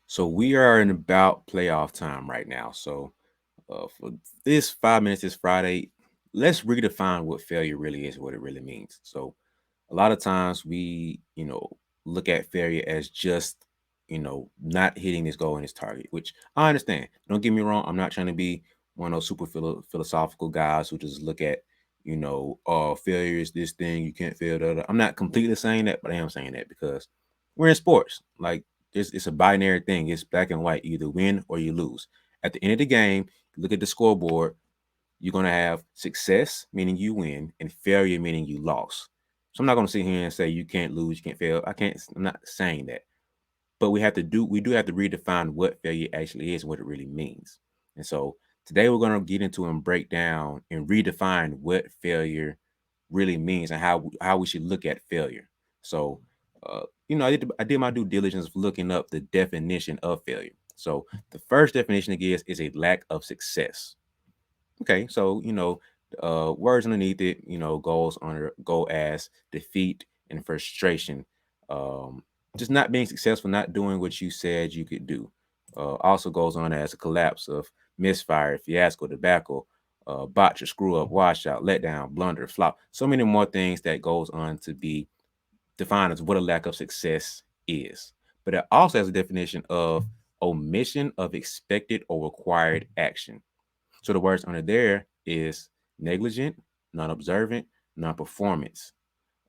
So we are in about playoff time right now. So for this 5 minutes this Friday, let's redefine what failure really is, what it really means. So a lot of times we, look at failure as just, not hitting this goal and this target, which I understand. Don't get me wrong. I'm not trying to be one of those super philosophical guys who just look at, failure is this thing, you can't fail. Da, da. I'm not completely saying that, but I am saying that because we're in sports. Like it's a binary thing. It's black and white. You either win or you lose. At the end of the game, look at the scoreboard. You're gonna have success, meaning you win, and failure, meaning you lost. So I'm not gonna sit here and say you can't lose, you can't fail. I can't. I'm not saying that, but we do have to redefine what failure actually is and what it really means. And so today we're gonna get into and break down and redefine what failure really means and how we should look at failure. So, I did my due diligence of looking up the definition of failure. So the first definition it gives is a lack of success. Okay, so words underneath it, goals under go as defeat and frustration. Um, just not being successful, not doing what you said you could do. Also goes on as a collapse of misfire, fiasco, debacle, botch or screw up, washout, letdown, blunder, flop. So many more things that goes on to be defined as what a lack of success is. But it also has a definition of omission of expected or required action. So the words under there is negligent, non-observant, non-performance,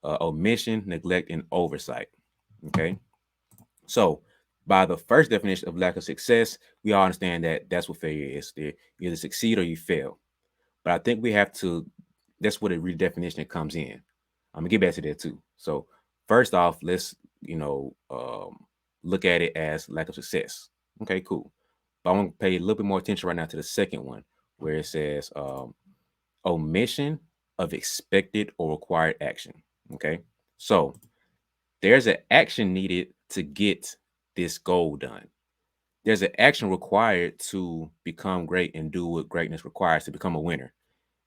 omission, neglect, and oversight. Okay. So by the first definition of lack of success, we all understand that that's what failure is. You either succeed or you fail. But I think we have to. That's where the redefinition comes in. I'm gonna get back to that too. So first off, let's look at it as lack of success. Okay, cool. But I want to pay a little bit more attention right now to the second one, where it says omission of expected or required action. Okay, so there's an action needed to get this goal done. There's an action required to become great and do what greatness requires to become a winner.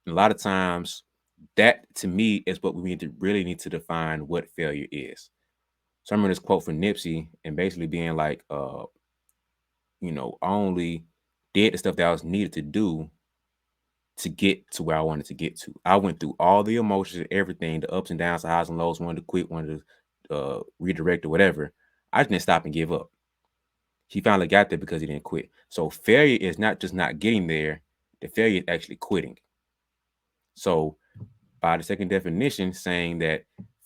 And a lot of times, that to me is what we really need to define what failure is. So I remember this quote from Nipsey and basically being like, I only did the stuff that I was needed to do to get to where I wanted to get to. I went through all the emotions, everything, the ups and downs, the highs and lows, wanted to quit, wanted to redirect or whatever. I didn't stop and give up. He finally got there because he didn't quit. So failure is not just not getting there. The failure is actually quitting. So by the second definition, saying that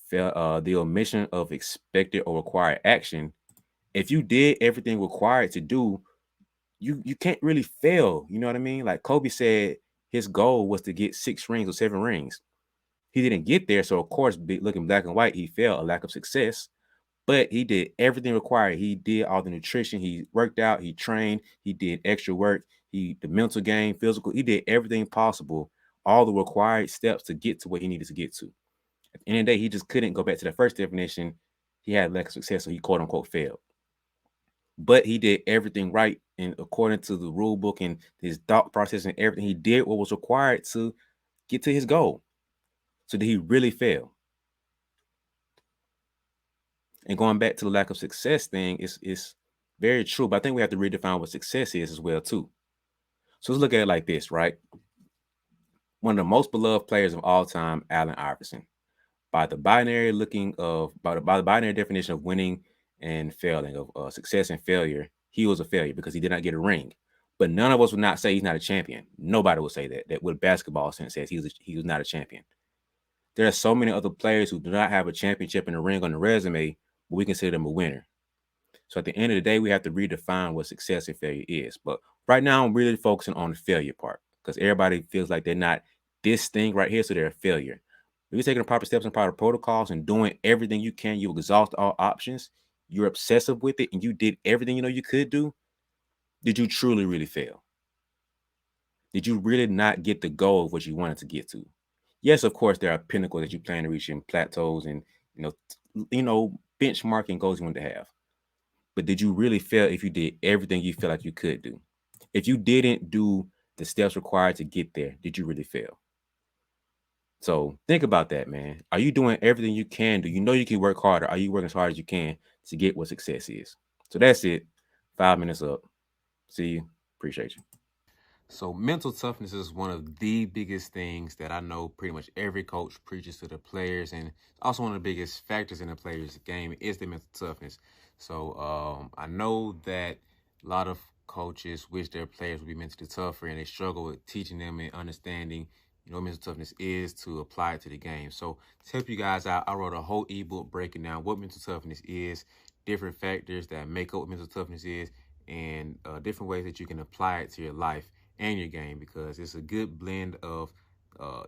the omission of expected or required action, if you did everything required to do, you can't really fail. You know what I mean? Like Kobe said, his goal was to get 6 rings or 7 rings. He didn't get there, so of course, looking black and white, he failed, a lack of success. But he did everything required. He did all the nutrition. He worked out. He trained. He did extra work. The mental game, physical. He did everything possible, all the required steps to get to what he needed to get to. At the end of the day, he just couldn't go back to the first definition. He had lack of success, so he quote unquote failed. But he did everything right and according to the rule book and his thought process and everything. He did what was required to get to his goal. So did he really fail? And going back to the lack of success thing, is very true. But I think we have to redefine what success is as well too. So let's look at it like this, right? One of the most beloved players of all time, Allen Iverson. By the binary definition of winning and failing, of success and failure, he was a failure because he did not get a ring. But none of us would not say he's not a champion. Nobody would say that. That with basketball sense says he was not a champion. There are so many other players who do not have a championship and a ring on the resume, but we consider them a winner. So at the end of the day, we have to redefine what success and failure is. But right now, I'm really focusing on the failure part because everybody feels like they're not this thing right here, so they're a failure. If you're taking the proper steps and proper protocols and doing everything you can, you exhaust all options, you're obsessive with it, and you did everything you know you could do, did you truly, really fail? Did you really not get the goal of what you wanted to get to? Yes, of course, there are pinnacles that you plan to reach and plateaus and benchmarking goals you want to have. But did you really fail if you did everything you feel like you could do? If you didn't do the steps required to get there, did you really fail? So think about that, man. Are you doing everything you can do? You know you can work harder. Are you working as hard as you can to get what success is? So that's it. 5 minutes up. See you. Appreciate you. So, mental toughness is one of the biggest things that I know pretty much every coach preaches to the players, and also one of the biggest factors in the players' game is the mental toughness. So, I know that a lot of coaches wish their players would be mentally tougher, and they struggle with teaching them and understanding, what mental toughness is to apply it to the game. So, to help you guys out, I wrote a whole ebook breaking down what mental toughness is, different factors that make up what mental toughness is, and different ways that you can apply it to your life and your game, because it's a good blend of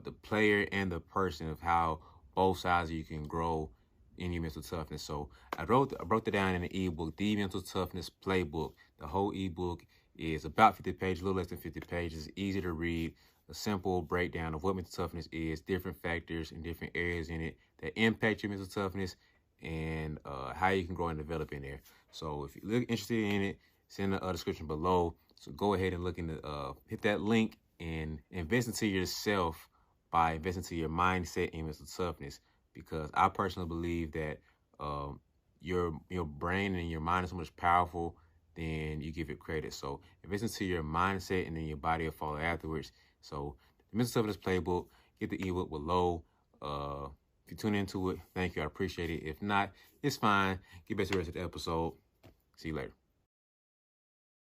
the player and the person, of how both sides of you can grow in your mental toughness. So I broke it down in the ebook, the Mental Toughness Playbook. The whole ebook is about 50 pages, a little less than 50 pages, easy to read, a simple breakdown of what mental toughness is, different factors and different areas in it that impact your mental toughness, and how you can grow and develop in there. So if you're interested in it, send the description below. So go ahead and look into hit that link and invest into yourself by investing into your mindset and mental toughness. Because I personally believe that your brain and your mind is so much powerful than you give it credit. So invest into your mindset, and then your body will follow afterwards. So the Mental Toughness Playbook, get the ebook below. If you tune into it, thank you. I appreciate it. If not, it's fine. Get back to the rest of the episode. See you later.